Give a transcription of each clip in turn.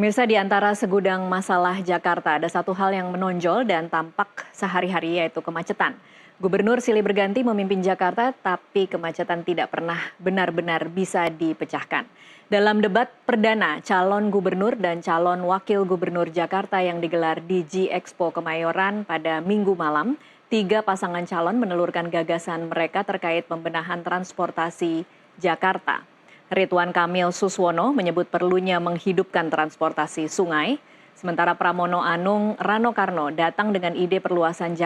Pemirsa, di antara segudang masalah Jakarta ada satu hal yang menonjol dan tampak sehari-hari, yaitu kemacetan. Gubernur silih berganti memimpin Jakarta, tapi kemacetan tidak pernah benar-benar bisa dipecahkan. Dalam debat perdana calon gubernur dan calon wakil gubernur Jakarta yang digelar di G-Expo Kemayoran pada Minggu malam, 3 pasangan calon menelurkan gagasan mereka terkait pembenahan transportasi Jakarta. Ridwan Kamil Suswono menyebut perlunya menghidupkan transportasi sungai, sementara Pramono Anung Rano Karno datang dengan ide perluasan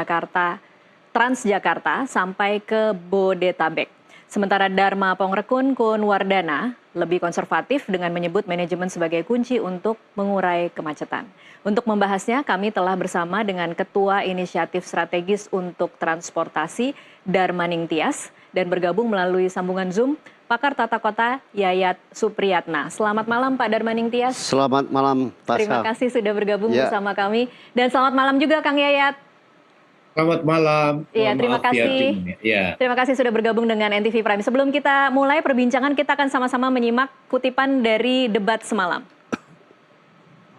Transjakarta sampai ke Bodetabek. Sementara Dharma Pongrekun Kunwardana lebih konservatif dengan menyebut manajemen sebagai kunci untuk mengurai kemacetan. Untuk membahasnya, kami telah bersama dengan Ketua Inisiatif Strategis untuk Transportasi Darmaning Tias dan bergabung melalui sambungan Zoom Pakar Tata Kota Yayat Supriyatna. Selamat malam Pak Darmaning Tias. Selamat malam Tasya. Terima kasih sudah bergabung bersama kami. Dan selamat malam juga Kang Yayat. Selamat malam. Iya, terima kasih. Terima kasih sudah bergabung dengan NTV Prime. Sebelum kita mulai perbincangan, kita akan sama-sama menyimak kutipan dari debat semalam.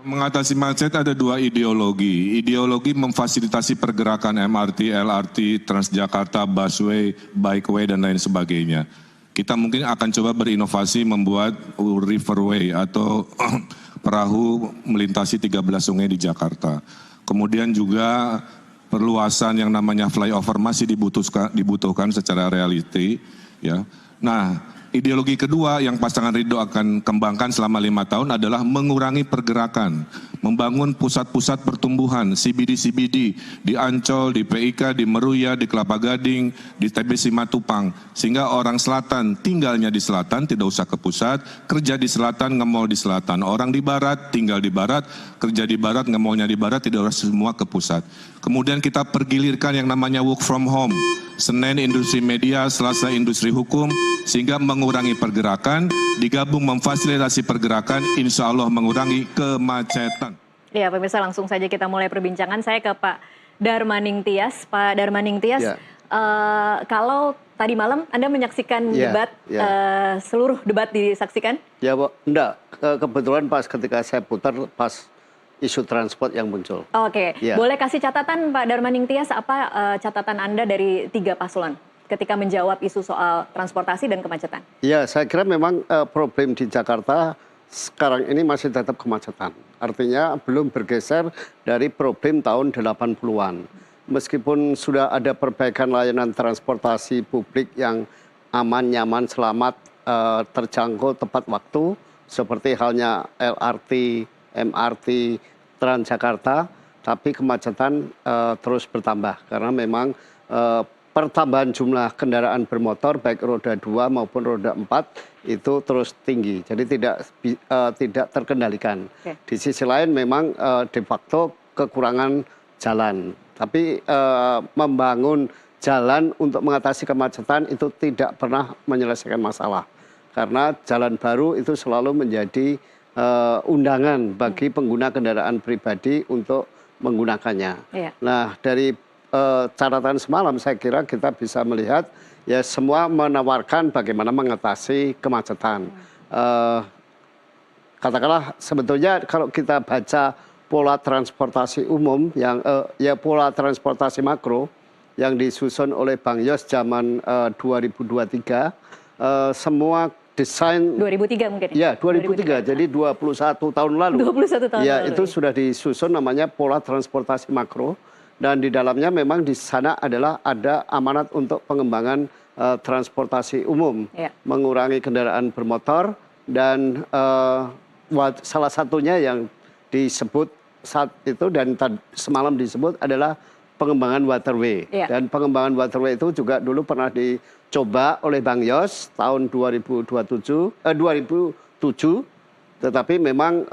Mengatasi macet ada 2 ideologi. Ideologi memfasilitasi pergerakan MRT, LRT, Transjakarta, busway, bikeway, dan lain sebagainya. Kita mungkin akan coba berinovasi membuat riverway atau perahu melintasi 13 sungai di Jakarta. Kemudian juga perluasan yang namanya flyover masih dibutuhkan secara reality. Ya. Nah, ideologi kedua yang pasangan Ridho akan kembangkan selama 5 tahun adalah mengurangi pergerakan, membangun pusat-pusat pertumbuhan, CBD di Ancol, di PIK, di Meruya, di Kelapa Gading, di TBC Matupang, sehingga orang selatan tinggalnya di selatan, tidak usah ke pusat, kerja di selatan, nge-mall di selatan, orang di barat, tinggal di barat, kerja di barat, nge-mallnya di barat, tidak harus semua ke pusat. Kemudian kita pergilirkan yang namanya work from home, Senin industri media, Selasa industri hukum, sehingga mengurangi pergerakan, digabung memfasilitasi pergerakan, insya Allah mengurangi kemacetan. Ya, pemirsa, langsung saja kita mulai perbincangan. Saya ke Pak Darmaning Tias. Pak Darmaning Tias, kalau tadi malam Anda menyaksikan debat, seluruh debat disaksikan? Ya, Bu. Enggak. Kebetulan pas ketika saya putar, pas isu transport yang muncul. Oke, boleh kasih catatan Pak Darmaning Tias, apa catatan Anda dari 3 paslon ketika menjawab isu soal transportasi dan kemacetan? Ya, saya kira memang problem di Jakarta sekarang ini masih tetap kemacetan. Artinya belum bergeser dari problem tahun 80-an. Meskipun sudah ada perbaikan layanan transportasi publik yang aman, nyaman, selamat, terjangkau tepat waktu, seperti halnya LRT, MRT, Transjakarta, tapi kemacetan terus bertambah karena memang pertambahan jumlah kendaraan bermotor baik roda 2 maupun roda 4 itu terus tinggi, jadi tidak terkendalikan. Di sisi lain memang de facto kekurangan jalan, tapi membangun jalan untuk mengatasi kemacetan itu tidak pernah menyelesaikan masalah karena jalan baru itu selalu menjadi undangan bagi pengguna kendaraan pribadi untuk menggunakannya. Nah, dari catatan semalam saya kira kita bisa melihat ya semua menawarkan bagaimana mengatasi kemacetan. Katakanlah sebetulnya kalau kita baca pola transportasi umum yang pola transportasi makro yang disusun oleh Bang Yos zaman 2023, semua desain 2003 mungkin ya 2003 jadi 21 tahun lalu 21 tahun ya lalu, itu sudah disusun namanya pola transportasi makro, dan di dalamnya memang di sana adalah ada amanat untuk pengembangan transportasi umum, mengurangi kendaraan bermotor, dan salah satunya yang disebut saat itu dan semalam disebut adalah pengembangan waterway. Dan pengembangan waterway itu juga dulu pernah dicoba oleh Bang Yos tahun 2007, tetapi memang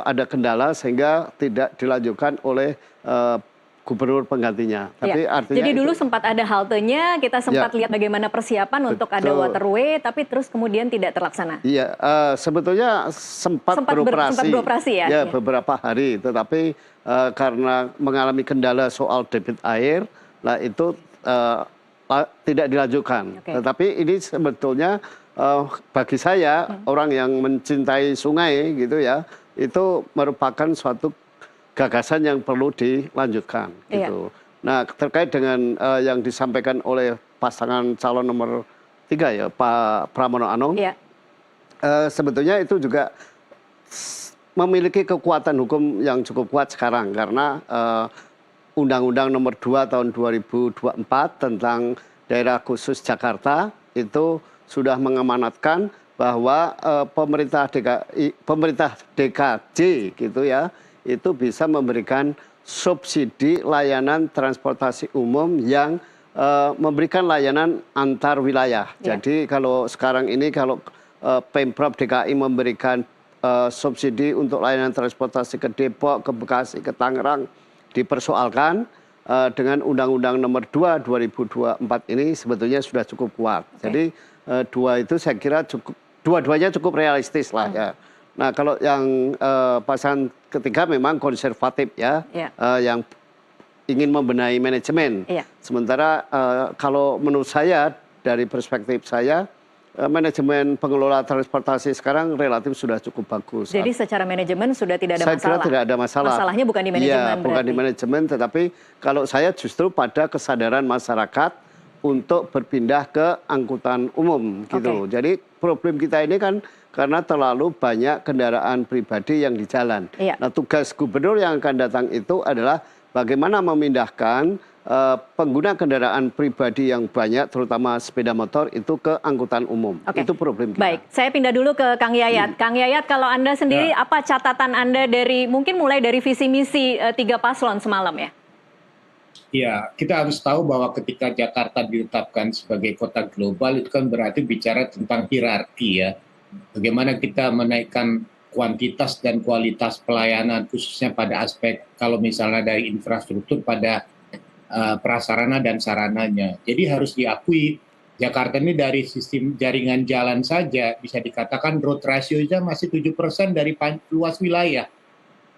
ada kendala sehingga tidak dilanjutkan oleh gubernur penggantinya. Tapi artinya jadi dulu sempat ada haltenya, kita sempat lihat bagaimana persiapan untuk ada waterway, tapi terus kemudian tidak terlaksana. Iya, sebetulnya sempat beroperasi ya, beberapa hari, tetapi karena mengalami kendala soal debit air, lah itu tidak dilanjutkan. Tetapi ini sebetulnya bagi saya orang yang mencintai sungai gitu ya, itu merupakan suatu gagasan yang perlu dilanjutkan gitu. Nah, terkait dengan yang disampaikan oleh pasangan calon nomor 3 ya, Pak Pramono Anung, sebetulnya itu juga memiliki kekuatan hukum yang cukup kuat sekarang karena Undang-Undang nomor 2 tahun 2024 tentang Daerah Khusus Jakarta itu sudah mengamanatkan bahwa pemerintah DKJ gitu ya, itu bisa memberikan subsidi layanan transportasi umum yang memberikan layanan antar wilayah. Jadi kalau sekarang ini kalau Pemprov DKI memberikan subsidi untuk layanan transportasi ke Depok, ke Bekasi, ke Tangerang dipersoalkan dengan Undang-Undang nomor 2 2024 ini sebetulnya sudah cukup kuat. Jadi dua itu saya kira cukup, dua-duanya cukup realistis lah ya. Nah kalau yang pasangan ketiga memang konservatif ya, yang ingin membenahi manajemen. Sementara kalau menurut saya dari perspektif saya, manajemen pengelola transportasi sekarang relatif sudah cukup bagus. Jadi secara manajemen sudah tidak ada saya masalah? Saya kira tidak ada masalah. Masalahnya bukan di manajemen berarti? Bukan di manajemen, tetapi kalau saya justru pada kesadaran masyarakat untuk berpindah ke angkutan umum gitu. Jadi problem kita ini kan karena terlalu banyak kendaraan pribadi yang di jalan. Nah tugas gubernur yang akan datang itu adalah bagaimana memindahkan pengguna kendaraan pribadi yang banyak, terutama sepeda motor, itu ke angkutan umum. Itu problem kita. Baik, saya pindah dulu ke Kang Yayat. Kang Yayat, kalau Anda sendiri, apa catatan Anda dari, mungkin mulai dari visi misi 3 paslon semalam ya? Ya, kita harus tahu bahwa ketika Jakarta ditetapkan sebagai kota global, itu kan berarti bicara tentang hierarki ya. Bagaimana kita menaikkan kuantitas dan kualitas pelayanan, khususnya pada aspek, kalau misalnya dari infrastruktur pada prasarana dan sarananya. Jadi harus diakui Jakarta ini dari sistem jaringan jalan saja bisa dikatakan road ratio-nya masih 7% dari luas wilayah.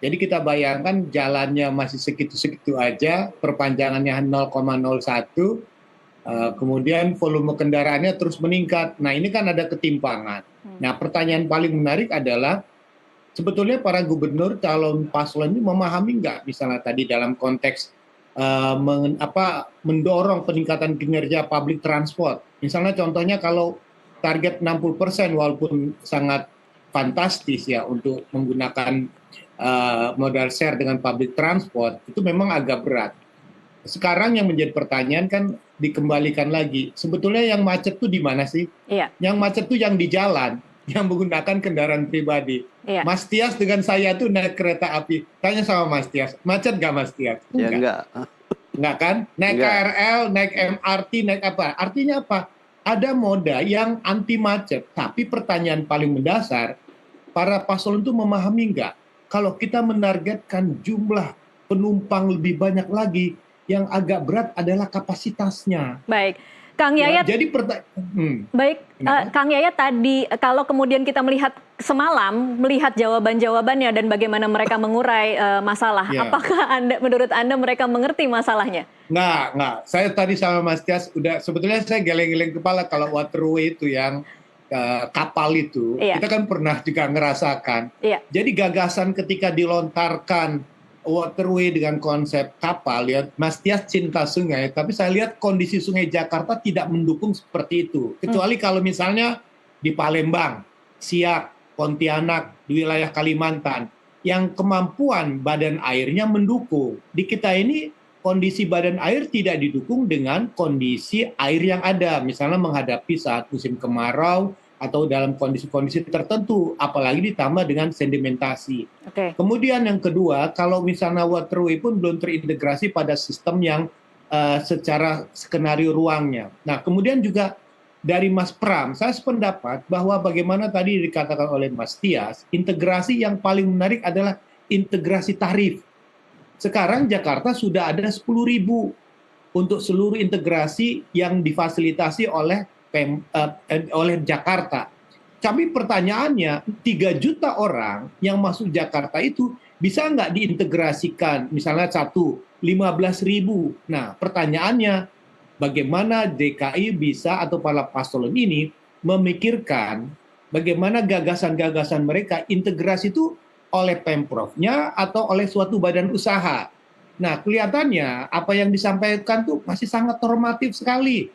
Jadi kita bayangkan jalannya masih segitu-segitu aja, perpanjangannya 0,01, kemudian volume kendaraannya terus meningkat. Nah ini kan ada ketimpangan. Nah pertanyaan paling menarik adalah sebetulnya para gubernur calon paslon ini memahami nggak misalnya tadi dalam konteks mendorong peningkatan kinerja public transport. Misalnya contohnya kalau target 60% walaupun sangat fantastis ya untuk menggunakan modal share dengan public transport, itu memang agak berat. Sekarang yang menjadi pertanyaan kan dikembalikan lagi, sebetulnya yang macet tuh di mana sih? Yang macet tuh yang di jalan, yang menggunakan kendaraan pribadi. Mas Tias dengan saya tuh naik kereta api. Tanya sama Mas Tias, macet nggak Mas Tias? Ya enggak. Enggak kan? Naik KRL, naik MRT, naik apa? Artinya apa? Ada moda yang anti macet. Tapi pertanyaan paling mendasar, para paslon itu memahami nggak? Kalau kita menargetkan jumlah penumpang lebih banyak lagi, yang agak berat adalah kapasitasnya. Baik. Kang Yayat, jadi Kang Yayat tadi kalau kemudian kita melihat semalam, melihat jawaban-jawabannya dan bagaimana mereka mengurai masalah, apakah menurut Anda mereka mengerti masalahnya? Nggak. Saya tadi sama Mas Tias, sebetulnya saya geleng-geleng kepala kalau waterway itu yang kapal itu, kita kan pernah juga ngerasakan. Jadi gagasan ketika dilontarkan waterway dengan konsep kapal, ya Mas Tias cinta sungai, tapi saya lihat kondisi sungai Jakarta tidak mendukung seperti itu. Kecuali kalau misalnya di Palembang, Siak, Pontianak, di wilayah Kalimantan, yang kemampuan badan airnya mendukung. Di kita ini kondisi badan air tidak didukung dengan kondisi air yang ada, misalnya menghadapi saat musim kemarau, atau dalam kondisi-kondisi tertentu, apalagi ditambah dengan sedimentasi. Kemudian yang kedua, kalau misalnya waterway pun belum terintegrasi pada sistem yang secara skenario ruangnya. Nah, kemudian juga dari Mas Pram, saya sependapat bahwa bagaimana tadi dikatakan oleh Mas Tias, integrasi yang paling menarik adalah integrasi tarif. Sekarang Jakarta sudah ada 10.000 untuk seluruh integrasi yang difasilitasi oleh Jakarta. Tapi pertanyaannya, 3 juta orang yang masuk Jakarta itu bisa nggak diintegrasikan? Misalnya 15.000. Nah, pertanyaannya, bagaimana DKI bisa atau para paslon ini memikirkan bagaimana gagasan-gagasan mereka integrasi itu oleh Pemprovnya atau oleh suatu badan usaha. Nah, kelihatannya apa yang disampaikan tuh masih sangat normatif sekali.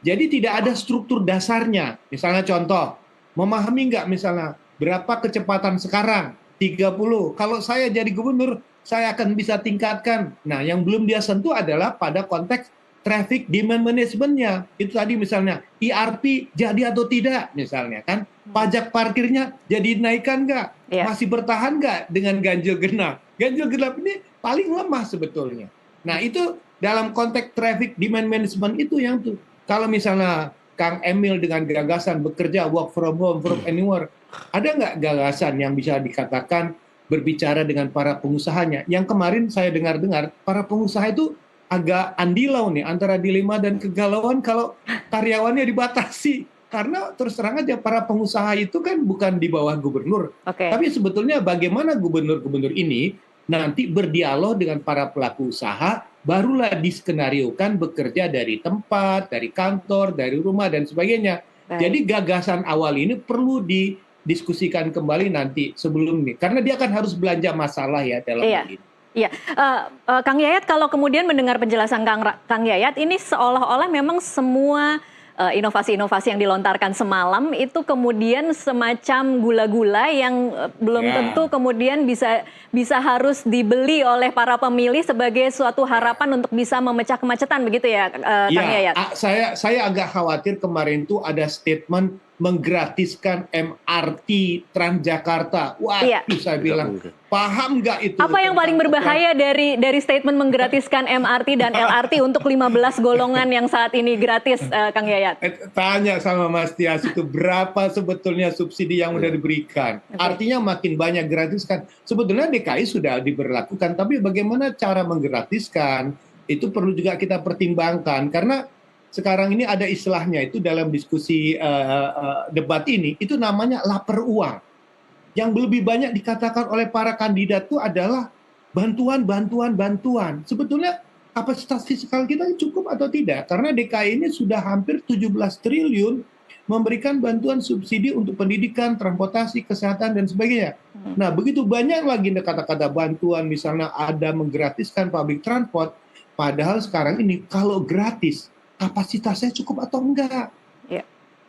Jadi tidak ada struktur dasarnya. Misalnya contoh, memahami nggak misalnya berapa kecepatan sekarang? 30. Kalau saya jadi gubernur, saya akan bisa tingkatkan. Nah, yang belum dia sentuh adalah pada konteks traffic demand management-nya. Itu tadi misalnya ERP jadi atau tidak misalnya kan. Pajak parkirnya jadi dinaikkan nggak? Masih bertahan nggak dengan ganjil genap? Ganjil genap ini paling lemah sebetulnya. Nah, itu dalam konteks traffic demand management itu yang tuh. Kalau misalnya Kang Emil dengan gagasan bekerja work from home, from anywhere, ada nggak gagasan yang bisa dikatakan berbicara dengan para pengusahanya? Yang kemarin saya dengar-dengar, para pengusaha itu agak andilau nih antara dilema dan kegalauan kalau karyawannya dibatasi. Karena terus terang aja para pengusaha itu kan bukan di bawah gubernur. Tapi sebetulnya bagaimana gubernur-gubernur ini nanti berdialog dengan para pelaku usaha, barulah diskenariokan bekerja dari tempat, dari kantor, dari rumah, dan sebagainya. Jadi gagasan awal ini perlu didiskusikan kembali nanti sebelum ini. Karena dia akan harus belanja masalah ya dalam hal ini. Iya, Kang Yayat, kalau kemudian mendengar penjelasan Kang Yayat, ini seolah-olah memang semua inovasi-inovasi yang dilontarkan semalam itu kemudian semacam gula-gula yang belum tentu kemudian bisa harus dibeli oleh para pemilih sebagai suatu harapan untuk bisa memecah kemacetan, begitu ya, Kang Yayat? Saya agak khawatir kemarin itu ada statement menggratiskan MRT Transjakarta. Waduh, saya bilang, paham nggak itu? Apa yang paling berbahaya dari statement menggratiskan MRT dan LRT untuk 15 golongan yang saat ini gratis, Kang Yayat? Tanya sama Mas Tias itu berapa sebetulnya subsidi yang sudah diberikan. Artinya makin banyak gratiskan. Sebetulnya DKI sudah diberlakukan, tapi bagaimana cara menggratiskan itu perlu juga kita pertimbangkan. Karena sekarang ini ada istilahnya itu dalam diskusi debat ini, itu namanya lapar uang. Yang lebih banyak dikatakan oleh para kandidat itu adalah bantuan. Sebetulnya kapasitas fiskal kita cukup atau tidak? Karena DKI ini sudah hampir 17 triliun memberikan bantuan subsidi untuk pendidikan, transportasi, kesehatan, dan sebagainya. Nah, begitu banyak lagi kata-kata bantuan, misalnya ada menggratiskan public transport, padahal sekarang ini kalau gratis, kapasitasnya cukup atau enggak?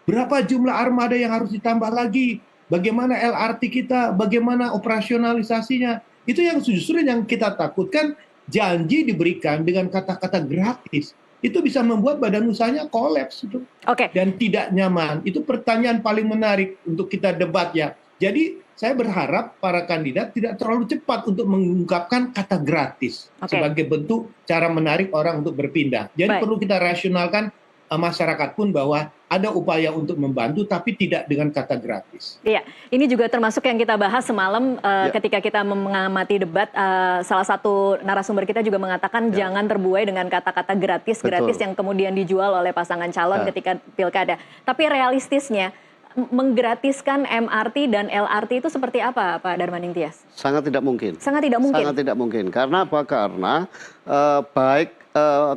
Berapa jumlah armada yang harus ditambah lagi? Bagaimana LRT kita? Bagaimana operasionalisasinya? Itu yang justru yang kita takutkan, janji diberikan dengan kata-kata gratis. Itu bisa membuat badan usahanya kolaps itu. Dan tidak nyaman. Itu pertanyaan paling menarik untuk kita debat ya. Jadi saya berharap para kandidat tidak terlalu cepat untuk mengungkapkan kata gratis sebagai bentuk cara menarik orang untuk berpindah. Jadi perlu kita rasionalkan masyarakat pun bahwa ada upaya untuk membantu tapi tidak dengan kata gratis. Iya, ini juga termasuk yang kita bahas semalam ketika kita mengamati debat. Salah satu narasumber kita juga mengatakan jangan terbuai dengan kata-kata gratis yang kemudian dijual oleh pasangan calon ketika pilkada. Tapi realistisnya menggratiskan MRT dan LRT itu seperti apa, Pak Darmaning Tias? Sangat tidak mungkin. Sangat tidak mungkin? Sangat tidak mungkin. Karena apa? Karena baik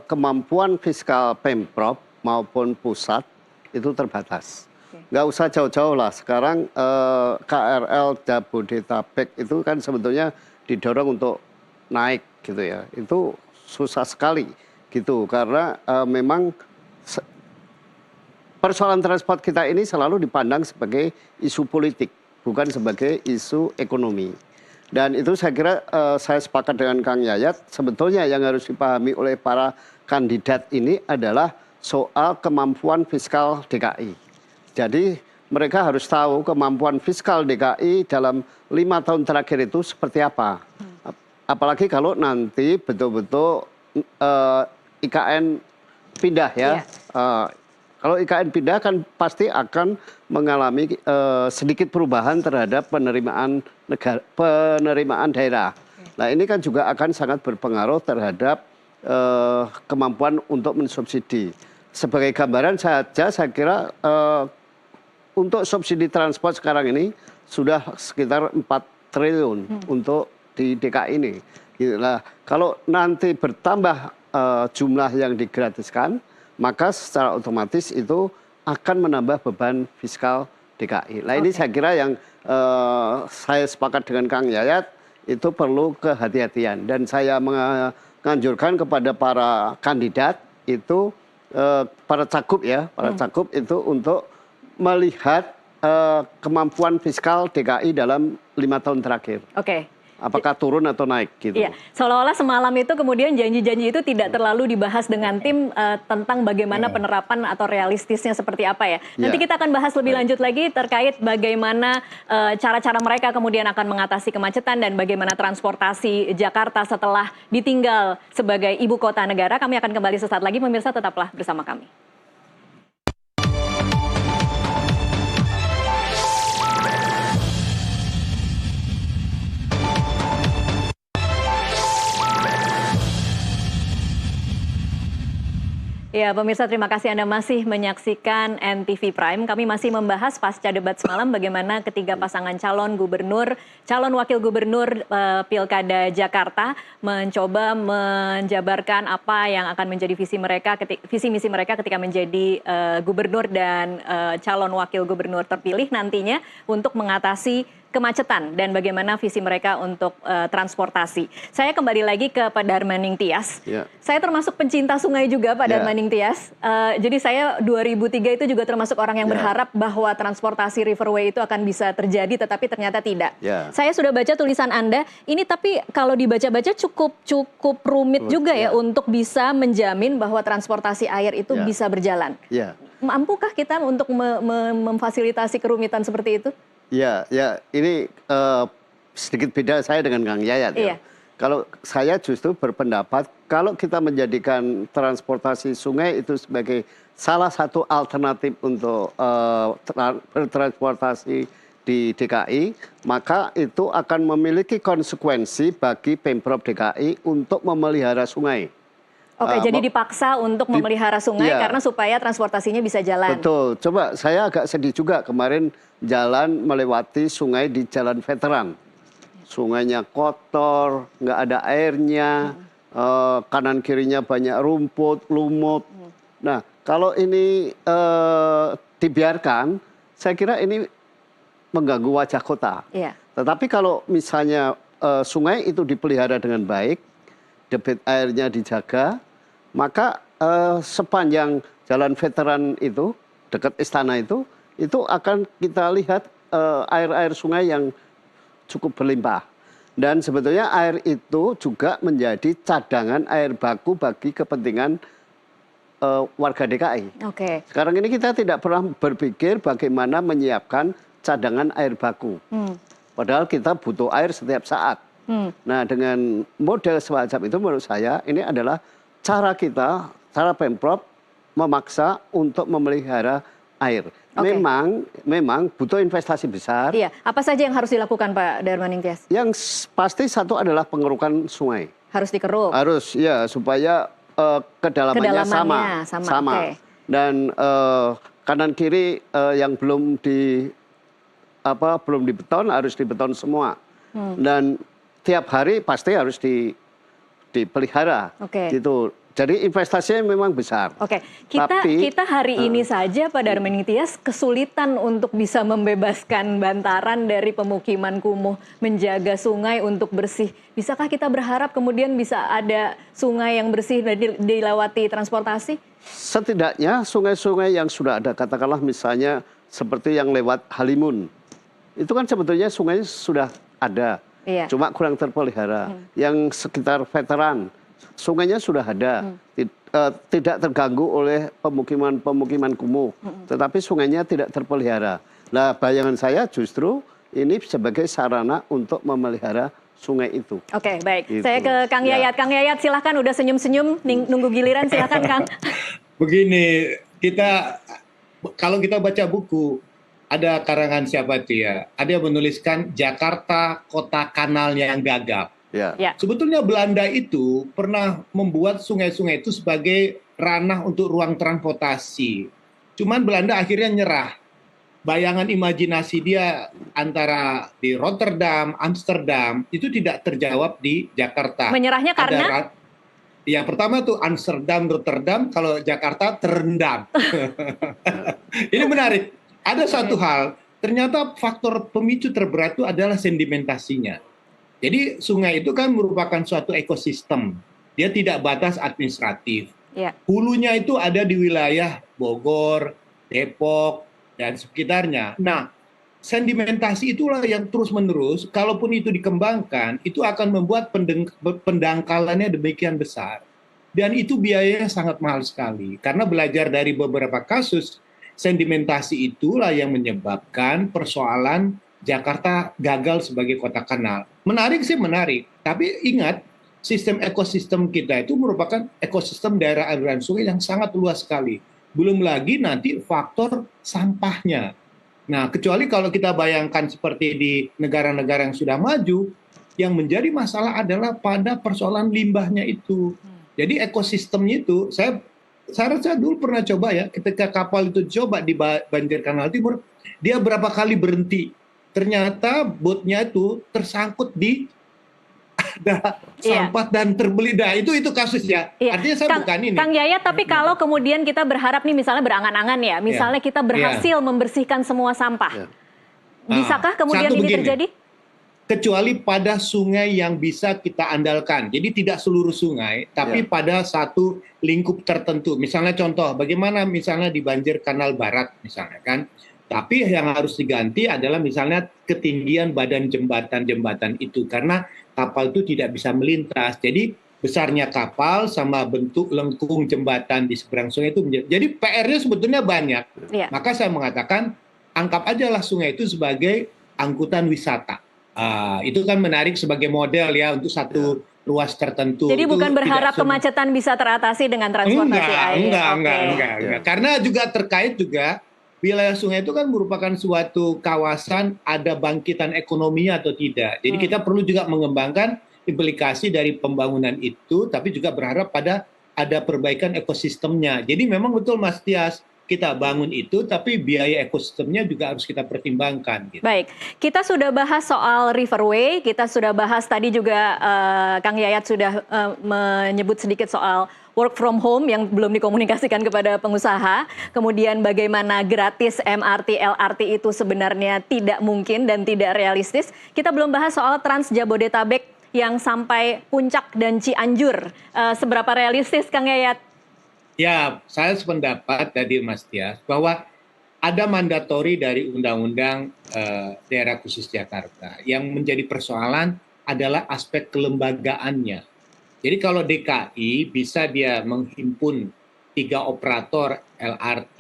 kemampuan fiskal Pemprov maupun pusat itu terbatas. Nggak usah jauh-jauh lah. Sekarang KRL Jabodetabek itu kan sebetulnya didorong untuk naik gitu ya. Itu susah sekali gitu. Karena memang persoalan transport kita ini selalu dipandang sebagai isu politik, bukan sebagai isu ekonomi. Dan itu saya kira saya sepakat dengan Kang Yayat, sebetulnya yang harus dipahami oleh para kandidat ini adalah soal kemampuan fiskal DKI. Jadi mereka harus tahu kemampuan fiskal DKI dalam 5 tahun terakhir itu seperti apa. Apalagi kalau nanti betul-betul IKN pindah ya. Kalau IKN pindah kan pasti akan mengalami sedikit perubahan terhadap penerimaan daerah. Nah ini kan juga akan sangat berpengaruh terhadap kemampuan untuk mensubsidi. Sebagai gambaran saja saya kira untuk subsidi transport sekarang ini sudah sekitar 4 triliun untuk di DKI ini. Nah, kalau nanti bertambah jumlah yang digratiskan, maka secara otomatis itu akan menambah beban fiskal DKI. Nah ini saya kira yang saya sepakat dengan Kang Yayat, itu perlu kehati-hatian. Dan saya menganjurkan kepada para kandidat itu, para cagup ya, para cagup itu untuk melihat kemampuan fiskal DKI dalam 5 tahun terakhir. Oke. Apakah turun atau naik gitu. Iya, seolah-olah semalam itu kemudian janji-janji itu tidak terlalu dibahas dengan tim tentang bagaimana penerapan atau realistisnya seperti apa ya. Nanti kita akan bahas lebih lanjut lagi terkait bagaimana cara-cara mereka kemudian akan mengatasi kemacetan dan bagaimana transportasi Jakarta setelah ditinggal sebagai ibu kota negara. Kami akan kembali sesaat lagi, pemirsa tetaplah bersama kami. Ya, pemirsa, terima kasih Anda masih menyaksikan NTV Prime. Kami masih membahas pasca debat semalam bagaimana ketiga pasangan calon gubernur, calon wakil gubernur Pilkada Jakarta mencoba menjabarkan apa yang akan menjadi visi misi mereka ketika menjadi gubernur dan calon wakil gubernur terpilih nantinya untuk mengatasi kemacetan dan bagaimana visi mereka untuk transportasi. Saya kembali lagi ke Pak Darmaning Tias. Ya. Saya termasuk pencinta sungai juga, Pak Darmaning Tias. Jadi saya 2003 itu juga termasuk orang yang berharap bahwa transportasi riverway itu akan bisa terjadi, tetapi ternyata tidak. Ya. Saya sudah baca tulisan Anda, ini tapi kalau dibaca-baca cukup rumit juga ya untuk bisa menjamin bahwa transportasi air itu bisa berjalan. Ya. Mampukah kita untuk memfasilitasi kerumitan seperti itu? Ya, ini sedikit beda saya dengan Kang Yayat ya. Kalau saya justru berpendapat kalau kita menjadikan transportasi sungai itu sebagai salah satu alternatif untuk bertransportasi di DKI, maka itu akan memiliki konsekuensi bagi Pemprov DKI untuk memelihara sungai. Oke, jadi dipaksa untuk memelihara sungai karena supaya transportasinya bisa jalan. Betul. Coba saya agak sedih juga kemarin jalan melewati sungai di Jalan Veteran. Sungainya kotor, nggak ada airnya, kanan kirinya banyak rumput, lumut. Nah, kalau ini dibiarkan, saya kira ini mengganggu wajah kota. Tetapi kalau misalnya sungai itu dipelihara dengan baik, debit airnya dijaga, maka sepanjang Jalan Veteran itu, dekat istana itu akan kita lihat air-air sungai yang cukup berlimpah. Dan sebetulnya air itu juga menjadi cadangan air baku bagi kepentingan warga DKI. Oke. Sekarang ini kita tidak pernah berpikir bagaimana menyiapkan cadangan air baku. Padahal kita butuh air setiap saat. Nah, dengan model semacam itu menurut saya ini adalah cara kita, cara Pemprov memaksa untuk memelihara air. Memang butuh investasi besar. Iya, apa saja yang harus dilakukan Pak Darmaning Tias? Yang pasti satu adalah pengerukan sungai. Harus dikeruk. Harus ya, supaya kedalamannya sama. Okay. Dan kanan kiri yang belum dibeton harus dibeton semua. Dan tiap hari pasti harus dipelihara. Gitu. Jadi investasinya memang besar. Oke, kita hari ini saja Pak Darmaning Tias kesulitan untuk bisa membebaskan bantaran dari pemukiman kumuh, menjaga sungai untuk bersih. Bisakah kita berharap kemudian bisa ada sungai yang bersih dan dilewati transportasi? Setidaknya sungai-sungai yang sudah ada, katakanlah misalnya seperti yang lewat Halimun, itu kan sebetulnya sungai sudah ada, cuma kurang terpelihara. Yang sekitar Veteran, sungainya sudah ada, tidak terganggu oleh pemukiman kumuh, tetapi sungainya tidak terpelihara. Nah, bayangan saya justru ini sebagai sarana untuk memelihara sungai itu. Oke, baik. Gitu. Saya ke Kang Yayat. Kang Yayat, silahkan, udah senyum-senyum, nunggu giliran, silahkan Kang. Begini, kalau kita baca buku, ada karangan siapa itu ya, ada yang menuliskan Jakarta kota kanal yang gagap. Sebetulnya Belanda itu pernah membuat sungai-sungai itu sebagai ranah untuk ruang transportasi. Cuman Belanda akhirnya nyerah. Bayangan imajinasi dia antara di Rotterdam, Amsterdam itu tidak terjawab di Jakarta. Menyerahnya karena? Yang pertama tuh Amsterdam, Rotterdam, kalau Jakarta terendam. Ini menarik. Ada satu hal, ternyata faktor pemicu terberat itu adalah sedimentasinya. Jadi sungai itu kan merupakan suatu ekosistem. Dia tidak batas administratif. Hulunya itu ada di wilayah Bogor, Depok, dan sekitarnya. Nah, sedimentasi itulah yang terus-menerus, kalaupun itu dikembangkan, itu akan membuat pendangkalannya demikian besar. Dan itu biayanya sangat mahal sekali. Karena belajar dari beberapa kasus, sedimentasi itulah yang menyebabkan persoalan Jakarta gagal sebagai kota kanal. Menarik sih menarik, tapi ingat, sistem ekosistem kita itu merupakan ekosistem daerah aliran sungai yang sangat luas sekali. Belum lagi nanti faktor sampahnya. Nah, kecuali kalau kita bayangkan seperti di negara-negara yang sudah maju, yang menjadi masalah adalah pada persoalan limbahnya itu. Jadi ekosistemnya itu, saya rasa dulu pernah coba ya, ketika kapal itu coba di Banjir Kanal Timur, dia berapa kali berhenti. Ternyata botnya itu tersangkut di ada sampah dan terbelidah. Itu kasusnya. Artinya saya bukan ini. Kang Yayat, tapi kalau kemudian kita berharap nih misalnya berangan-angan ya, misalnya kita berhasil membersihkan semua sampah. Bisakah kemudian ini terjadi? Kecuali pada sungai yang bisa kita andalkan. Jadi tidak seluruh sungai, tapi pada satu lingkup tertentu. Misalnya contoh, bagaimana misalnya di Banjir Kanal Barat misalnya kan. Tapi yang harus diganti adalah misalnya ketinggian badan jembatan-jembatan itu. Karena kapal itu tidak bisa melintas. Jadi besarnya kapal sama bentuk lengkung jembatan di seberang sungai itu. Jadi PR-nya sebetulnya banyak. Maka saya mengatakan, anggap aja lah sungai itu sebagai angkutan wisata. Itu kan menarik sebagai model ya untuk satu ruas tertentu. Jadi bukan berharap kemacetan bisa teratasi dengan transportasi air. Enggak. Karena juga terkait juga wilayah sungai itu kan merupakan suatu kawasan ada bangkitan ekonominya atau tidak. Jadi kita perlu juga mengembangkan implikasi dari pembangunan itu, tapi juga berharap pada ada perbaikan ekosistemnya. Jadi memang betul Mas Tias, kita bangun itu, tapi biaya ekosistemnya juga harus kita pertimbangkan. Gitu. Baik, kita sudah bahas soal Riverway, kita sudah bahas tadi juga Kang Yayat sudah menyebut sedikit soal work from home yang belum dikomunikasikan kepada pengusaha. Kemudian bagaimana gratis MRT, LRT itu sebenarnya tidak mungkin dan tidak realistis. Kita belum bahas soal Trans Jabodetabek yang sampai Puncak dan Cianjur. Seberapa realistis Kang Yayat? Ya, saya sependapat tadi Mas Tias bahwa ada mandatori dari Undang-Undang Daerah Khusus Jakarta. Yang menjadi persoalan adalah aspek kelembagaannya. Jadi kalau DKI bisa dia menghimpun 3 operator LRT,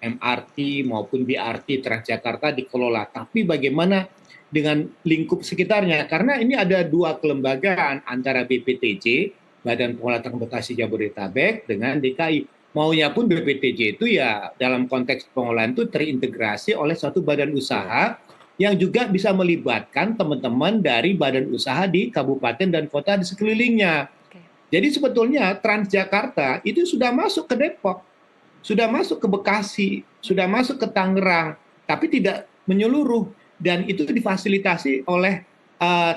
MRT maupun BRT Transjakarta dikelola. Tapi bagaimana dengan lingkup sekitarnya? Karena ini ada 2 kelembagaan antara BPTJ, Badan Pengelola Transportasi Jabodetabek, dengan DKI. Maunya pun BPTJ itu ya dalam konteks pengelolaan itu terintegrasi oleh suatu badan usaha yang juga bisa melibatkan teman-teman dari badan usaha di kabupaten dan kota di sekelilingnya. Jadi sebetulnya Transjakarta itu sudah masuk ke Depok, sudah masuk ke Bekasi, sudah masuk ke Tangerang, tapi tidak menyeluruh. Dan itu difasilitasi oleh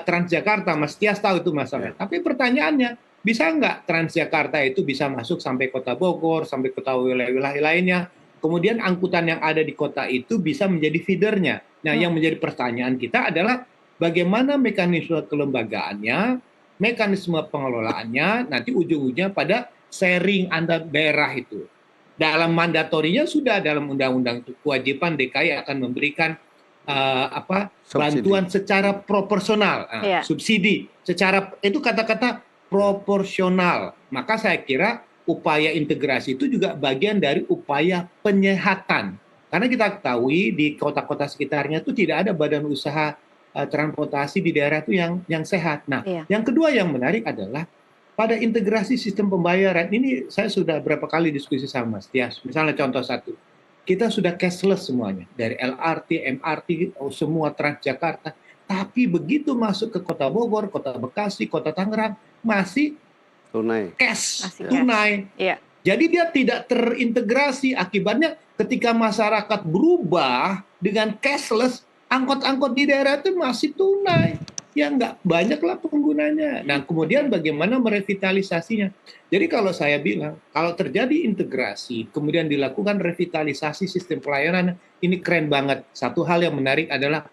Transjakarta, Mas Tias tahu itu masalahnya. Tapi pertanyaannya, bisa nggak Transjakarta itu bisa masuk sampai kota Bogor, sampai kota wilayah-wilayah lainnya, kemudian angkutan yang ada di kota itu bisa menjadi feedernya. Nah, yang menjadi pertanyaan kita adalah bagaimana mekanisme kelembagaannya, mekanisme pengelolaannya, nanti ujung-ujungnya pada sharing antar daerah itu. Dalam mandatorinya sudah dalam undang-undang kewajiban DKI akan memberikan bantuan secara proporsional, subsidi secara itu kata-kata proporsional. Maka saya kira upaya integrasi itu juga bagian dari upaya penyehatan. Karena kita ketahui di kota-kota sekitarnya itu tidak ada badan usaha transportasi di daerah itu yang sehat. Nah, yang kedua yang menarik adalah pada integrasi sistem pembayaran. Ini saya sudah berapa kali diskusi sama Mas Tias. Misalnya contoh satu, kita sudah cashless semuanya. Dari LRT, MRT, semua Transjakarta. Tapi begitu masuk ke kota Bogor, kota Bekasi, kota Tangerang, masih tunai. Cash, tunai. Jadi dia tidak terintegrasi. Akibatnya ketika masyarakat berubah dengan cashless, angkot-angkot di daerah itu masih tunai. ya nggak banyaklah penggunanya. Nah, kemudian bagaimana merevitalisasinya? Jadi kalau saya bilang, kalau terjadi integrasi, kemudian dilakukan revitalisasi sistem pelayanan, ini keren banget. Satu hal yang menarik adalah,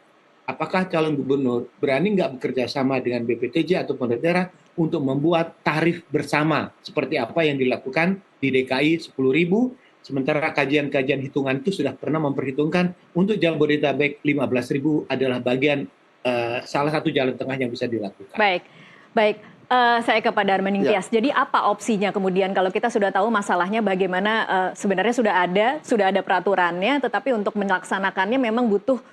apakah calon gubernur berani nggak bekerja sama dengan BPTJ atau pemerintah daerah untuk membuat tarif bersama, seperti apa yang dilakukan di DKI 10.000, sementara kajian-kajian hitungan itu sudah pernah memperhitungkan untuk Jabodetabek 15.000 adalah bagian salah satu jalan tengah yang bisa dilakukan. Baik, baik. Saya ke Pak Darmaning Tias. Jadi apa opsinya kemudian kalau kita sudah tahu masalahnya bagaimana sebenarnya sudah ada peraturannya, tetapi untuk melaksanakannya memang butuh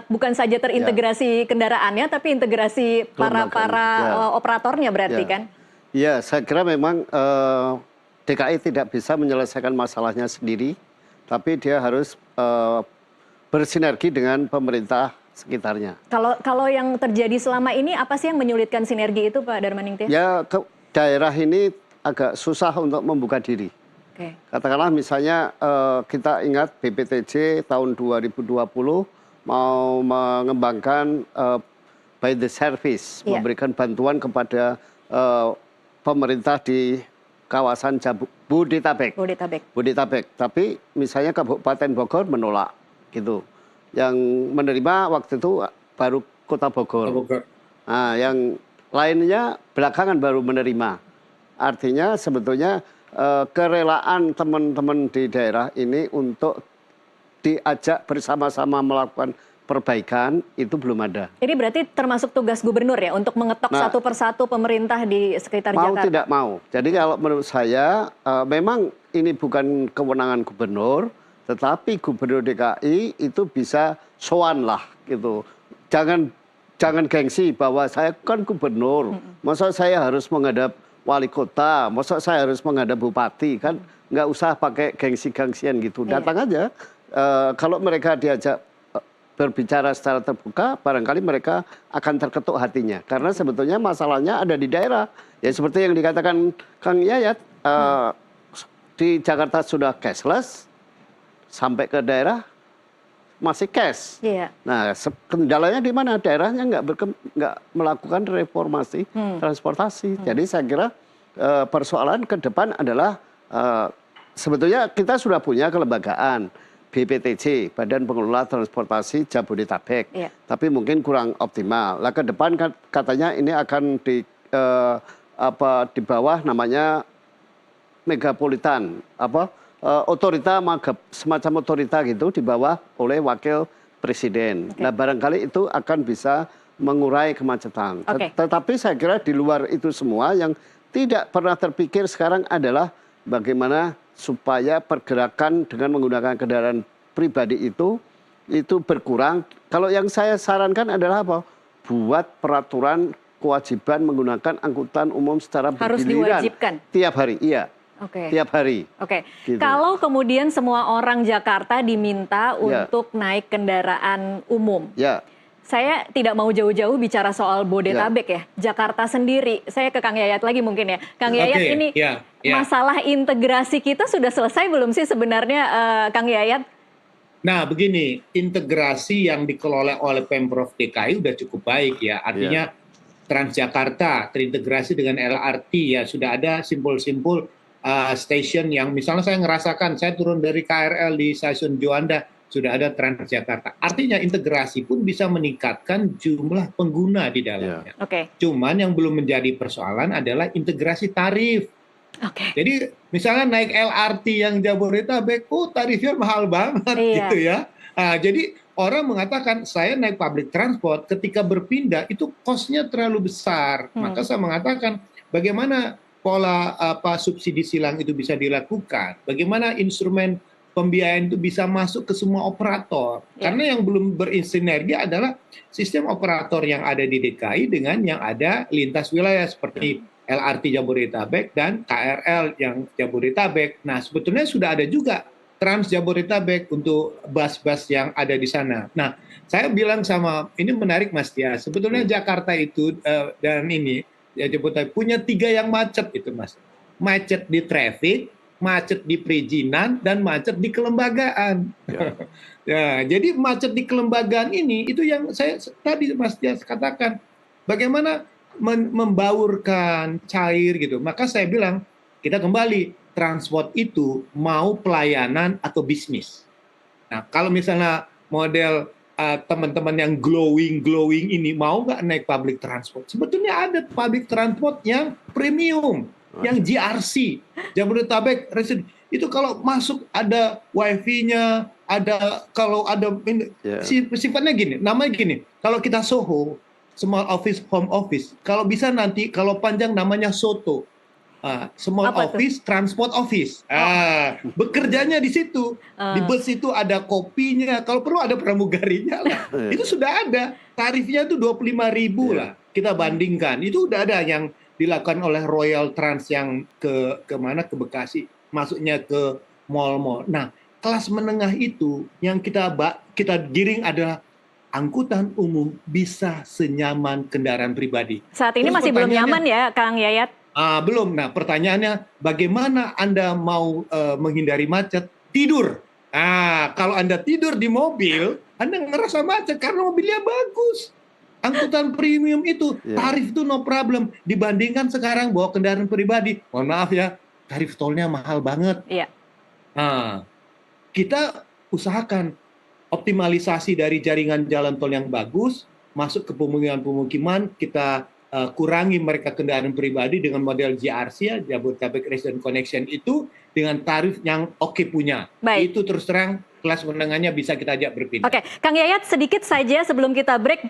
bukan saja terintegrasi kendaraannya, tapi integrasi para operatornya berarti kan? Ya, saya kira memang DKI tidak bisa menyelesaikan masalahnya sendiri, tapi dia harus bersinergi dengan pemerintah sekitarnya. Kalau yang terjadi selama ini apa sih yang menyulitkan sinergi itu, Pak Darmaning Tias? Ya, daerah ini agak susah untuk membuka diri. Okay. Katakanlah misalnya kita ingat BPTJ tahun 2020 mau mengembangkan by the service, memberikan bantuan kepada pemerintah di kawasan Bodetabek. Tapi misalnya Kabupaten Bogor menolak. Gitu. Yang menerima waktu itu baru Kota Bogor. Nah, yang lainnya belakangan baru menerima. Artinya sebetulnya kerelaan teman-teman di daerah ini untuk diajak bersama-sama melakukan perbaikan itu belum ada. Ini berarti termasuk tugas gubernur ya untuk mengetok satu persatu pemerintah di sekitar Jakarta? Mau tidak mau. Jadi kalau menurut saya memang ini bukan kewenangan gubernur, tetapi gubernur DKI itu bisa sowan lah gitu. Jangan gengsi bahwa saya kan gubernur. Masa saya harus menghadap wali kota, masa saya harus menghadap bupati, kan nggak usah pakai gengsi-gengsian gitu. Datang aja. Kalau mereka diajak berbicara secara terbuka, barangkali mereka akan terketuk hatinya. Karena sebetulnya masalahnya ada di daerah. Ya seperti yang dikatakan Kang Yayat, di Jakarta sudah cashless, sampai ke daerah masih cash. Nah, kendalanya di mana? Daerahnya nggak melakukan reformasi transportasi. Jadi saya kira persoalan ke depan adalah sebetulnya kita sudah punya kelembagaan BPTJ, Badan Pengelola Transportasi Jabodetabek, tapi mungkin kurang optimal. Lah ke depan katanya ini akan di bawah namanya megapolitan, otorita, semacam otorita gitu di bawah oleh wakil presiden. Nah barangkali itu akan bisa mengurai kemacetan. Tetapi saya kira di luar itu semua yang tidak pernah terpikir sekarang adalah bagaimana supaya pergerakan dengan menggunakan kendaraan pribadi itu berkurang. Kalau yang saya sarankan adalah apa? Buat peraturan kewajiban menggunakan angkutan umum secara bergiliran. Harus diwajibkan? Tiap hari, iya. Tiap hari. Gitu. Kalau kemudian semua orang Jakarta diminta untuk naik kendaraan umum, saya tidak mau jauh-jauh bicara soal Bodetabek ya. Jakarta sendiri, saya ke Kang Yayat lagi mungkin ya. Kang Yayat ini masalah integrasi kita sudah selesai belum sih sebenarnya, Kang Yayat? Nah begini, integrasi yang dikelola oleh Pemprov DKI sudah cukup baik ya. Artinya Transjakarta terintegrasi dengan LRT ya, sudah ada simpul-simpul stasiun yang misalnya saya ngerasakan, saya turun dari KRL di stasiun Juanda, sudah ada Transjakarta. Artinya integrasi pun bisa meningkatkan jumlah pengguna di dalamnya. Cuman yang belum menjadi persoalan adalah integrasi tarif. Jadi misalnya naik LRT yang Jabodetabek, tarifnya mahal banget gitu ya. Jadi orang mengatakan saya naik public transport ketika berpindah itu cost-nya terlalu besar. Maka saya mengatakan bagaimana pola subsidi silang itu bisa dilakukan, bagaimana instrumen pembiayaan itu bisa masuk ke semua operator. Karena yang belum bersinergi adalah sistem operator yang ada di DKI dengan yang ada lintas wilayah seperti LRT Jabodetabek dan KRL yang Jabodetabek. Nah, sebetulnya sudah ada juga Trans Jabodetabek untuk bus-bus yang ada di sana. Nah, saya bilang ini menarik Mas Tias, sebetulnya Jakarta itu dan ini ya Jabodetabek punya 3 yang macet itu Mas. Macet di traffic, macet di perizinan dan macet di kelembagaan. Ya, jadi macet di kelembagaan ini itu yang saya tadi Mas Dias katakan, bagaimana membaurkan cair gitu. Maka saya bilang kita kembali, transport itu mau pelayanan atau bisnis. Nah, kalau misalnya model teman-teman yang glowing ini mau nggak naik public transport? Sebetulnya ada public transport yang premium, yang GRC, Jabodetabek Resident. Itu kalau masuk ada wifi-nya, ada kalau ada sifatnya gini, namanya gini. Kalau kita Soho, small office, home office, kalau bisa nanti kalau panjang namanya SOTO. Small Apa office, transport office. Bekerjanya di situ. Di bus itu ada kopinya, kalau perlu ada pramugarinya lah. Itu sudah ada. Tarifnya itu 25.000 lah. Kita bandingkan. Itu udah ada yang dilakukan oleh Royal Trans yang ke mana? Ke Bekasi. Masuknya ke mall-mall. Nah, kelas menengah itu yang kita giring adalah angkutan umum bisa senyaman kendaraan pribadi. Saat ini masih belum nyaman ya, Kang Yayat? Belum. Nah, pertanyaannya bagaimana Anda mau menghindari macet? Tidur. Kalau Anda tidur di mobil, Anda ngerasa macet karena mobilnya bagus. Angkutan premium itu, tarif itu no problem. Dibandingkan sekarang bawa kendaraan pribadi. Mohon maaf ya, tarif tolnya mahal banget. Iya. Kita usahakan optimalisasi dari jaringan jalan tol yang bagus, masuk ke pemukiman-pemukiman, kita kurangi mereka kendaraan pribadi dengan model GRC ya, Jabodetabek Resident Connection itu dengan tarif yang oke punya. Baik. Itu terus terang kelas menengahnya bisa kita ajak berpindah. Oke, Kang Yayat sedikit saja sebelum kita break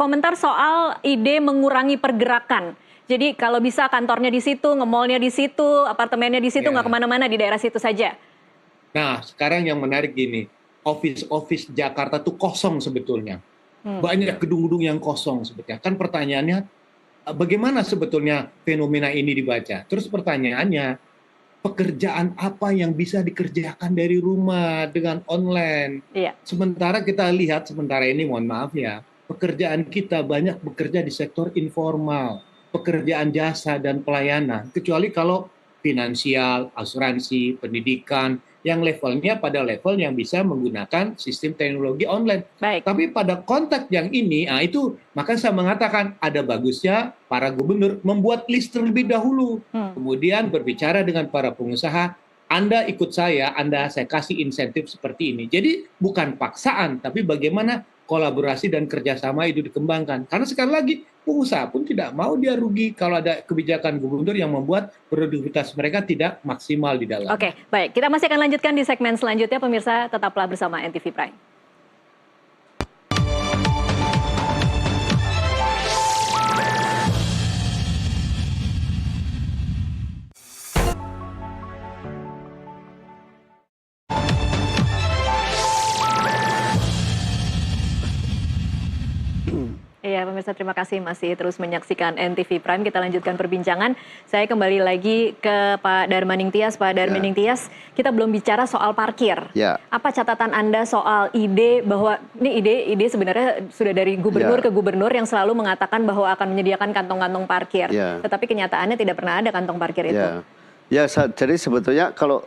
komentar soal ide mengurangi pergerakan. Jadi kalau bisa kantornya di situ, nge-mallnya di situ, apartemennya di situ, nggak kemana-mana, di daerah situ saja. Nah, sekarang yang menarik gini, office Jakarta tuh kosong sebetulnya. Banyak gedung-gedung yang kosong sebetulnya. Kan pertanyaannya, bagaimana sebetulnya fenomena ini dibaca? Terus pertanyaannya, pekerjaan apa yang bisa dikerjakan dari rumah dengan online? Iya. Sementara kita lihat, sementara ini mohon maaf ya, pekerjaan kita banyak bekerja di sektor informal, pekerjaan jasa dan pelayanan. Kecuali kalau finansial, asuransi, pendidikan, yang levelnya pada level yang bisa menggunakan sistem teknologi online. Baik. Tapi pada konteks yang ini, itu maka saya mengatakan ada bagusnya para gubernur membuat list terlebih dahulu. Kemudian berbicara dengan para pengusaha, Anda ikut saya kasih insentif seperti ini. Jadi bukan paksaan, tapi bagaimana kolaborasi dan kerjasama itu dikembangkan. Karena sekali lagi, pengusaha pun tidak mau dia rugi kalau ada kebijakan gubernur yang membuat produktivitas mereka tidak maksimal di dalam. Oke, baik. Kita masih akan lanjutkan di segmen selanjutnya. Pemirsa, tetaplah bersama NTV Prime. Iya, pemirsa, terima kasih masih terus menyaksikan NTV Prime. Kita lanjutkan perbincangan. Saya kembali lagi ke Pak Darmaning Tias. Pak Darmaning Tias, kita belum bicara soal parkir. Apa catatan Anda soal ide bahwa ini ide sebenarnya sudah dari gubernur ke gubernur yang selalu mengatakan bahwa akan menyediakan kantong-kantong parkir. Tetapi kenyataannya tidak pernah ada kantong parkir itu. Ya, jadi sebetulnya kalau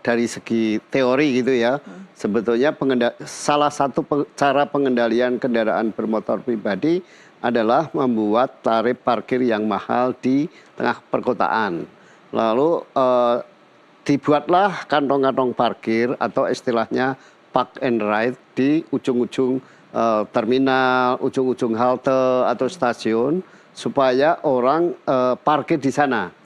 dari segi teori gitu ya, sebetulnya salah satu cara pengendalian kendaraan bermotor pribadi adalah membuat tarif parkir yang mahal di tengah perkotaan. Lalu dibuatlah kantong-kantong parkir atau istilahnya park and ride di ujung-ujung terminal, ujung-ujung halte atau stasiun supaya orang parkir di sana.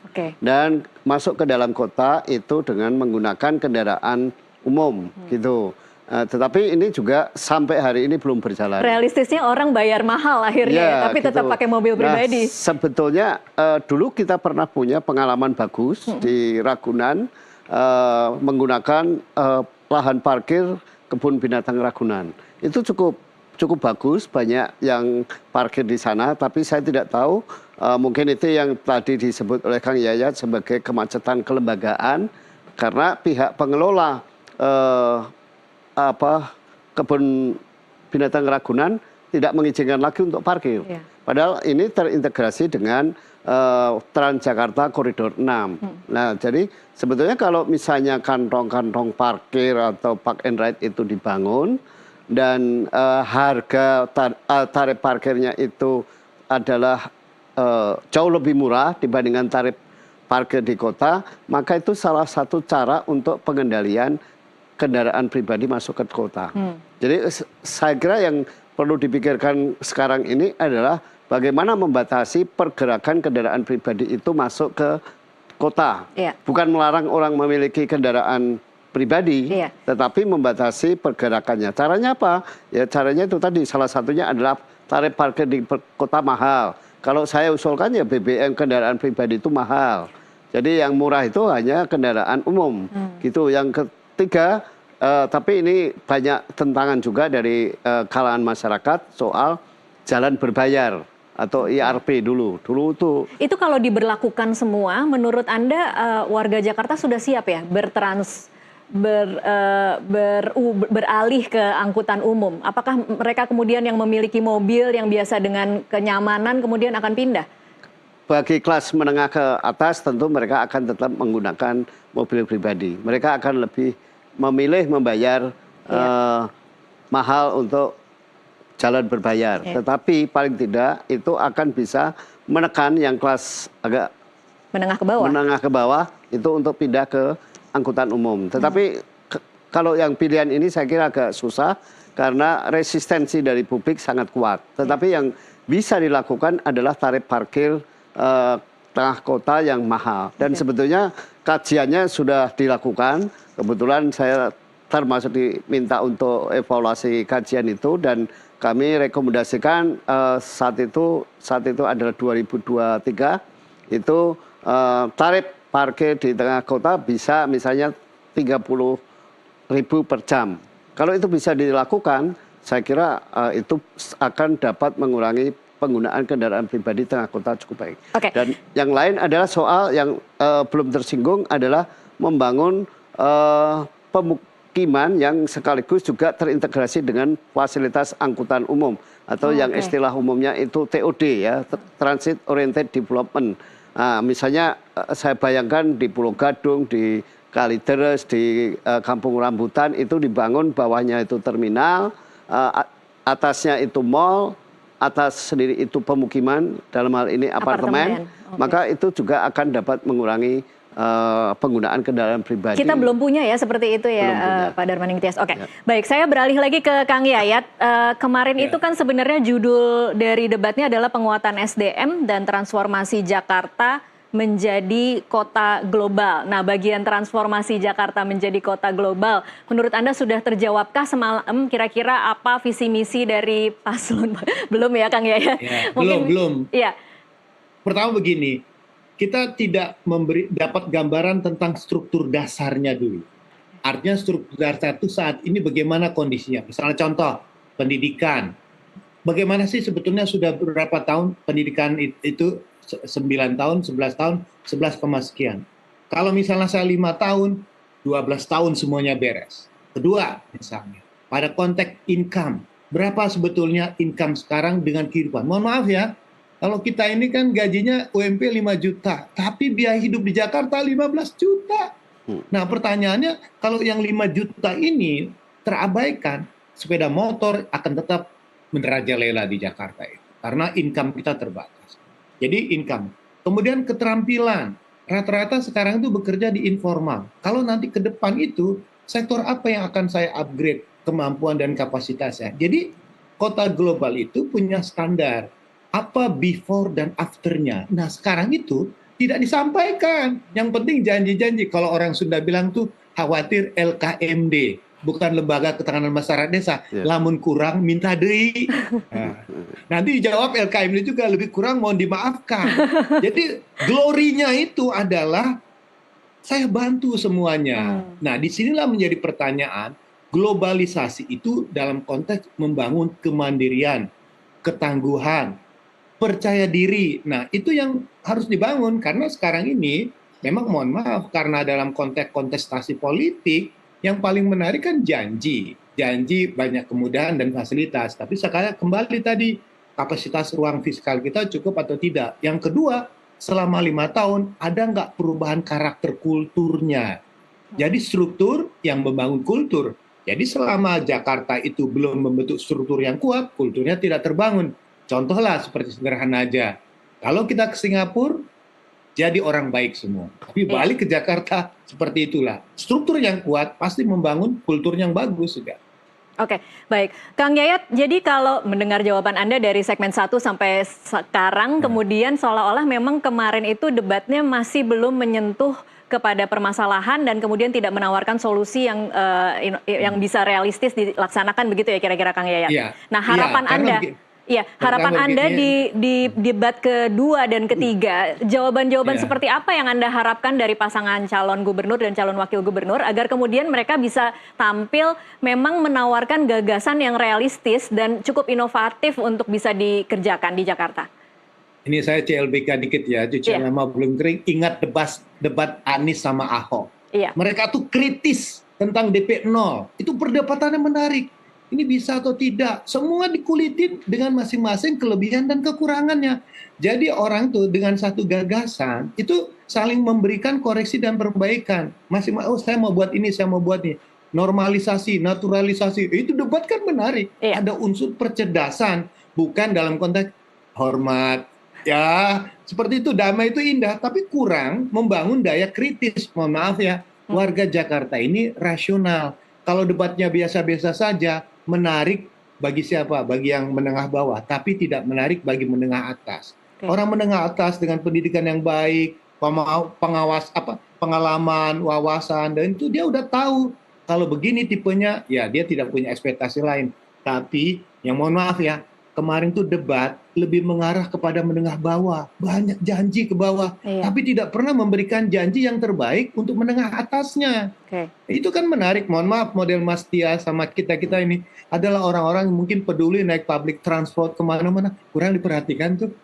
Dan masuk ke dalam kota itu dengan menggunakan kendaraan umum gitu. Tetapi ini juga sampai hari ini belum berjalan. Realistisnya orang bayar mahal akhirnya, tapi tetap pakai mobil pribadi. Sebetulnya dulu kita pernah punya pengalaman bagus di Ragunan menggunakan lahan parkir kebun binatang Ragunan. Itu cukup bagus, banyak yang parkir di sana, tapi saya tidak tahu mungkin itu yang tadi disebut oleh Kang Yayat sebagai kemacetan kelembagaan karena pihak pengelola kebun binatang Ragunan tidak mengizinkan lagi untuk parkir. Padahal ini terintegrasi dengan Transjakarta Koridor 6. Nah, jadi sebetulnya kalau misalnya kantong-kantong parkir atau park and ride itu dibangun dan harga tarif parkirnya itu adalah jauh lebih murah dibandingkan tarif parkir di kota, maka itu salah satu cara untuk pengendalian kendaraan pribadi masuk ke kota. Jadi saya kira yang perlu dipikirkan sekarang ini adalah bagaimana membatasi pergerakan kendaraan pribadi itu masuk ke kota. Bukan melarang orang memiliki kendaraan pribadi, tetapi membatasi pergerakannya. Caranya apa? Ya caranya itu tadi, salah satunya adalah tarif parkir di kota mahal. Kalau saya usulkan ya BBM kendaraan pribadi itu mahal. Jadi yang murah itu hanya kendaraan umum. Gitu. Yang ketiga, tapi ini banyak tentangan juga dari kalangan masyarakat soal jalan berbayar atau IRP dulu itu kalau diberlakukan semua, menurut Anda warga Jakarta sudah siap ya beralih ke angkutan umum? Apakah mereka kemudian yang memiliki mobil yang biasa dengan kenyamanan kemudian akan pindah? Bagi kelas menengah ke atas tentu mereka akan tetap menggunakan mobil pribadi. Mereka akan lebih memilih membayar mahal untuk jalan berbayar. Tetapi paling tidak itu akan bisa menekan yang kelas agak menengah ke bawah itu untuk pindah ke angkutan umum. Tetapi kalau yang pilihan ini saya kira agak susah karena resistensi dari publik sangat kuat. Tetapi yang bisa dilakukan adalah tarif parkir tengah kota yang mahal. Dan sebetulnya kajiannya sudah dilakukan. Kebetulan saya termasuk diminta untuk evaluasi kajian itu dan kami rekomendasikan saat itu adalah 2023 itu tarif parkir di tengah kota bisa misalnya 30.000 per jam. Kalau itu bisa dilakukan, saya kira itu akan dapat mengurangi penggunaan kendaraan pribadi tengah kota cukup baik. Dan yang lain adalah soal yang belum tersinggung adalah membangun pemukiman yang sekaligus juga terintegrasi dengan fasilitas angkutan umum atau yang istilah umumnya itu TOD ya, Transit Oriented Development. Nah, misalnya saya bayangkan di Pulau Gadung, di Kalideres, di Kampung Rambutan itu dibangun bawahnya itu terminal, atasnya itu mall, atas sendiri itu pemukiman, dalam hal ini apartemen. Maka itu juga akan dapat mengurangi penggunaan kendaraan pribadi. Kita belum punya ya seperti itu ya Pak Darmaning Tias. Baik, saya beralih lagi ke Kang Yayat. Kemarin itu kan sebenarnya judul dari debatnya adalah penguatan SDM dan transformasi Jakarta menjadi kota global. Nah, bagian transformasi Jakarta menjadi kota global, menurut Anda sudah terjawabkah semalam kira-kira apa visi misi dari paslon? Belum ya Kang Yayat? Belum. Ya. Pertama begini, kita tidak dapat gambaran tentang struktur dasarnya dulu. Artinya struktur dasar itu saat ini bagaimana kondisinya. Misalnya contoh, pendidikan. Bagaimana sih sebetulnya sudah berapa tahun pendidikan itu 9 tahun, 11 tahun, 11, sekian. Kalau misalnya saya 5 tahun, 12 tahun semuanya beres. Kedua, misalnya, pada konteks income. Berapa sebetulnya income sekarang dengan kehidupan? Mohon maaf ya, kalau kita ini kan gajinya UMP 5 juta, tapi biaya hidup di Jakarta 15 juta. Nah pertanyaannya, kalau yang 5 juta ini terabaikan, sepeda motor akan tetap merajalela di Jakarta itu. Karena income kita terbatas. Jadi income. Kemudian keterampilan. Rata-rata sekarang itu bekerja di informal. Kalau nanti ke depan itu, sektor apa yang akan saya upgrade kemampuan dan kapasitasnya? Jadi kota global itu punya standar. Apa before dan afternya. Nah sekarang itu tidak disampaikan. Yang penting janji-janji. Kalau orang Sunda bilang tuh khawatir LKMD. Bukan Lembaga Ketahanan Masyarakat Desa. Lamun kurang minta deui. Nanti dijawab LKMD juga lebih kurang mohon dimaafkan. Jadi glorinya itu adalah saya bantu semuanya. Nah disinilah menjadi pertanyaan. Globalisasi itu dalam konteks membangun kemandirian, ketangguhan, percaya diri. Nah, itu yang harus dibangun karena sekarang ini memang mohon maaf karena dalam konteks kontestasi politik yang paling menarik kan janji. Janji banyak kemudahan dan fasilitas. Tapi sekarang kembali tadi kapasitas ruang fiskal kita cukup atau tidak. Yang kedua, selama 5 tahun ada nggak perubahan karakter kulturnya. Jadi struktur yang membangun kultur. Jadi selama Jakarta itu belum membentuk struktur yang kuat, kulturnya tidak terbangun. Contohlah seperti sederhana aja. Kalau kita ke Singapura, jadi orang baik semua. Tapi balik ke Jakarta, seperti itulah. Struktur yang kuat pasti membangun kultur yang bagus juga. Oke, baik. Kang Yayat, jadi kalau mendengar jawaban Anda dari segmen 1 sampai sekarang, kemudian seolah-olah memang kemarin itu debatnya masih belum menyentuh kepada permasalahan dan kemudian tidak menawarkan solusi yang bisa realistis dilaksanakan, begitu ya kira-kira Kang Yayat? Iya. Nah, harapan Anda... Iya, harapan Anda di debat kedua dan ketiga, jawaban-jawaban seperti apa yang Anda harapkan dari pasangan calon gubernur dan calon wakil gubernur agar kemudian mereka bisa tampil memang menawarkan gagasan yang realistis dan cukup inovatif untuk bisa dikerjakan di Jakarta? Ini saya CLBK dikit ya, cuci nama belum kering. Ingat debat Anies sama Ahok. Iya. Mereka tuh kritis tentang DP 0. Itu perdebatannya menarik. Ini bisa atau tidak, semua dikulitin dengan masing-masing kelebihan dan kekurangannya. Jadi orang tuh dengan satu gagasan itu saling memberikan koreksi dan perbaikan. Oh saya mau buat ini, saya mau buat ini. Normalisasi, naturalisasi, itu debat kan menarik. Ada unsur percerdasan, bukan dalam konteks hormat. Ya, seperti itu, damai itu indah, tapi kurang membangun daya kritis. Mohon maaf ya, warga Jakarta ini rasional. Kalau debatnya biasa-biasa saja, menarik bagi siapa? Bagi yang menengah bawah, tapi tidak menarik bagi menengah atas. Orang menengah atas dengan pendidikan yang baik, pengalaman, wawasan, dan itu dia udah tahu kalau begini tipenya, ya dia tidak punya ekspektasi lain. Tapi yang mohon maaf ya, kemarin tuh debat lebih mengarah kepada menengah bawah, banyak janji ke bawah, tapi tidak pernah memberikan janji yang terbaik untuk menengah atasnya. Itu kan menarik. Mohon maaf, model Mas Tia sama kita ini adalah orang-orang yang mungkin peduli naik public transport kemana-mana, kurang diperhatikan tuh.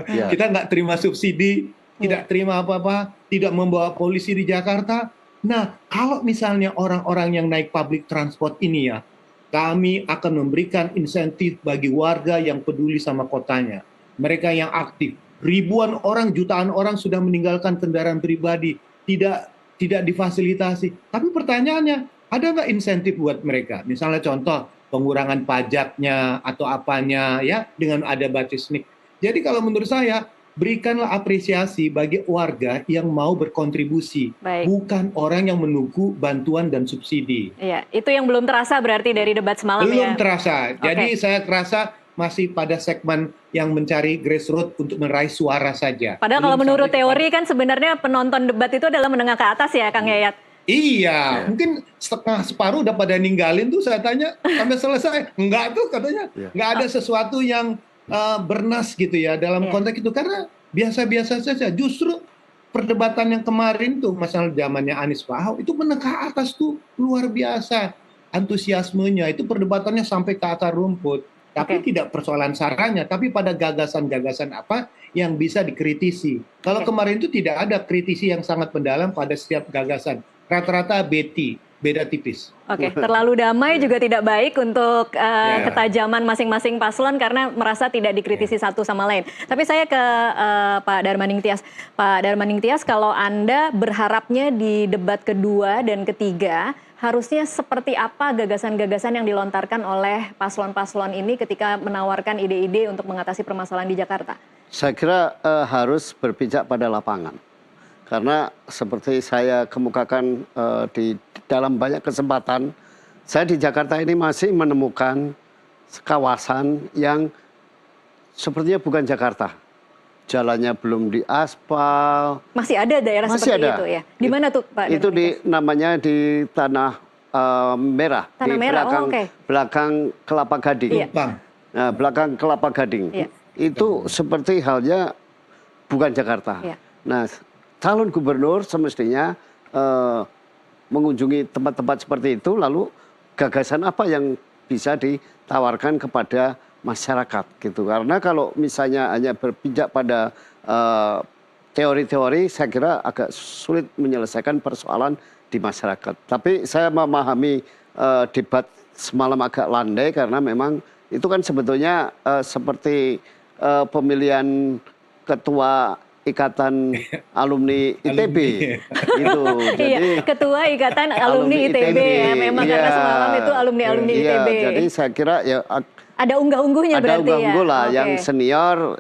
Kita nggak terima subsidi, tidak terima apa-apa, tidak membawa polisi di Jakarta. Nah, kalau misalnya orang-orang yang naik public transport ini ya, kami akan memberikan insentif bagi warga yang peduli sama kotanya. Mereka yang aktif. Ribuan orang, jutaan orang sudah meninggalkan kendaraan pribadi. Tidak difasilitasi. Tapi pertanyaannya, ada nggak insentif buat mereka? Misalnya contoh, pengurangan pajaknya atau apanya ya dengan ada basis nik. Jadi kalau menurut saya, berikanlah apresiasi bagi warga yang mau berkontribusi, bukan orang yang menunggu bantuan dan subsidi. Iya, itu yang belum terasa berarti dari debat semalam ya? Belum terasa. Jadi saya terasa masih pada segmen yang mencari grassroots untuk meraih suara saja. Padahal kalau menurut teori kan sebenarnya penonton debat itu adalah menengah ke atas ya, Kang Yayat? Iya, mungkin separuh udah pada ninggalin tuh, saya tanya sampai selesai. Enggak tuh katanya, enggak ada sesuatu yang bernas gitu ya dalam konteks itu, karena biasa-biasa saja. Justru perdebatan yang kemarin tuh masalah zamannya Anies Pak Ahok itu menengah atas tuh luar biasa antusiasmenya, itu perdebatannya sampai ke akar rumput, tapi tidak persoalan saranya, tapi pada gagasan-gagasan apa yang bisa dikritisi. Kalau kemarin itu tidak ada kritisi yang sangat mendalam pada setiap gagasan, rata-rata beda tipis. Oke, terlalu damai juga tidak baik untuk ketajaman masing-masing paslon karena merasa tidak dikritisi satu sama lain. Tapi saya ke Pak Darmaning Tias. Pak Darmaning Tias, kalau Anda berharapnya di debat kedua dan ketiga, harusnya seperti apa gagasan-gagasan yang dilontarkan oleh paslon-paslon ini ketika menawarkan ide-ide untuk mengatasi permasalahan di Jakarta? Saya kira harus berpijak pada lapangan. Karena seperti saya kemukakan di dalam banyak kesempatan, saya di Jakarta ini masih menemukan kawasan yang sepertinya bukan Jakarta. Jalannya belum diaspal. Masih ada daerah seperti itu ya? Di mana tuh Pak? Itu namanya di Tanah Merah. Tanah Merah, belakang Kelapa Gading. Nah, belakang Kelapa Gading. Itu seperti halnya bukan Jakarta. Nah, calon gubernur semestinya mengunjungi tempat-tempat seperti itu, lalu gagasan apa yang bisa ditawarkan kepada masyarakat gitu. Karena kalau misalnya hanya berpijak pada teori-teori, saya kira agak sulit menyelesaikan persoalan di masyarakat. Tapi saya memahami debat semalam agak landai karena memang itu kan sebetulnya seperti pemilihan ketua Ikatan Alumni ITB gitu. Jadi ketua Ikatan Alumni ITB ya, memang karena semalam itu alumni ITB. Jadi saya kira ya ada unggah-ungguhnya berarti ya. Ada unggah-ungguh lah, yang senior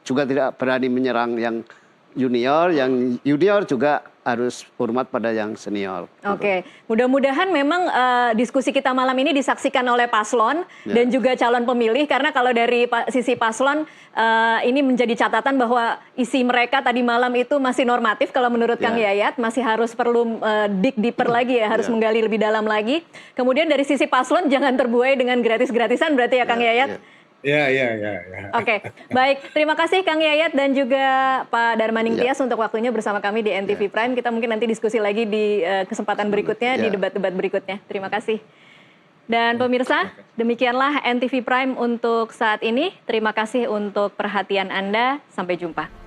juga tidak berani menyerang yang junior, yang junior juga harus hormat pada yang senior. Oke, mudah-mudahan memang diskusi kita malam ini disaksikan oleh paslon dan juga calon pemilih, karena kalau dari sisi paslon ini menjadi catatan bahwa isi mereka tadi malam itu masih normatif kalau menurut Kang Yayat, masih harus perlu dig deeper lagi ya, harus menggali lebih dalam lagi. Kemudian dari sisi paslon jangan terbuai dengan gratis-gratisan berarti ya Kang Yayat? Ya. Oke, baik. Terima kasih Kang Yayat dan juga Pak Darmaning Tias untuk waktunya bersama kami di NTV Prime. Kita mungkin nanti diskusi lagi di kesempatan berikutnya, di debat-debat berikutnya. Terima kasih. Dan pemirsa, demikianlah NTV Prime untuk saat ini. Terima kasih untuk perhatian Anda. Sampai jumpa.